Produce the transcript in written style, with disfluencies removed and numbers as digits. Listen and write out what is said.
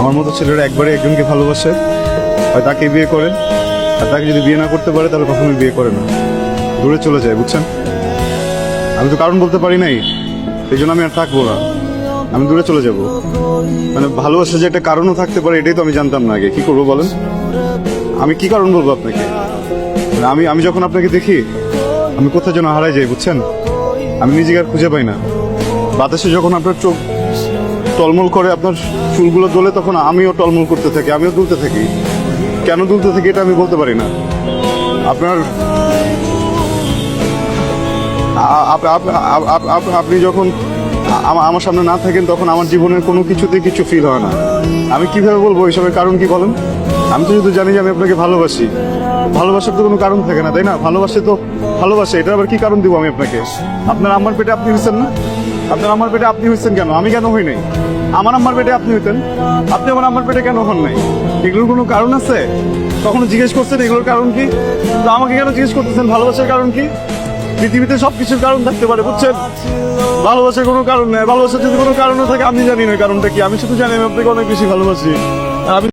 আমার মতো ছেলেরা একবারে একজনকে ভালোবাসে, হয় তাকে বিয়ে করে, আর তাকে যদি বিয়ে না করতে পারে তাহলে কখনোই বিয়ে করে না, দূরে চলে যায়। বুঝছেন? আমি তো কারণ বলতে পারি নাই, সেই জন্য আমি আর থাকবো না, আমি দূরে চলে যাব। মানে ভালোবাসা যে একটা কারণও থাকতে পারে এটাই তো আমি জানতাম না আগে। কি করবো বলেন? আমি কি কারণ বলবো আপনাকে? মানে আমি যখন আপনাকে দেখি আমি কোথায় যেন হারাই যাই। বুঝছেন? আমি নিজেকে আর খুঁজে পাই না। বাতাসে যখন আপনার চোখ টলমল করে, আপনার চুলগুলো দোলে, তখন আমিও টলমল করতে থাকি, আমিও দুলতে থাকি। কেন দুলতে থাকি এটা আমি বলতে পারি না। আপনার আপনি যখন আমার সামনে না থাকেন তখন আমার জীবনের কোনো কিছুতে কিছু ফিল হয় না। আমি কিভাবে বলবো এইসবের কারণ কি বলেন? আমি তো শুধু জানি যে আমি আপনাকে ভালোবাসি। ভালোবাসার তো কোনো কারণ থাকে না, তাই না? ভালোবাসে তো ভালোবাসে, এটা আবার কি কারণ দিব আমি আপনাকে? আপনার আম্মার পেটে আপনি হয়েছেন না? আপনার আম্মার পেটে আপনি হয়েছেন কেন? আমি কেন হই নাই? আমার আম্মার পেটে আপনি হইতেন, আপনি আমার আম্মার পেটে কেন হন নাই? এগুলোর কোনো কারণ আছে? কখনো জিজ্ঞেস করছেন এগুলোর কারণ কি? তো আমাকে কেন জিজ্ঞেস করতেছেন ভালোবাসার কারণ কি? পৃথিবীতে সবকিছুর কারণ থাকতে পারে, বুঝছেন? ভালোবাসার কোনো কারণ নেই। ভালোবাসার যদি কোনো কারণও থাকে আমি জানি না কারণটা কি। আমি শুধু জানি আমি আপনাকে অনেক বেশি ভালোবাসি। আর আমি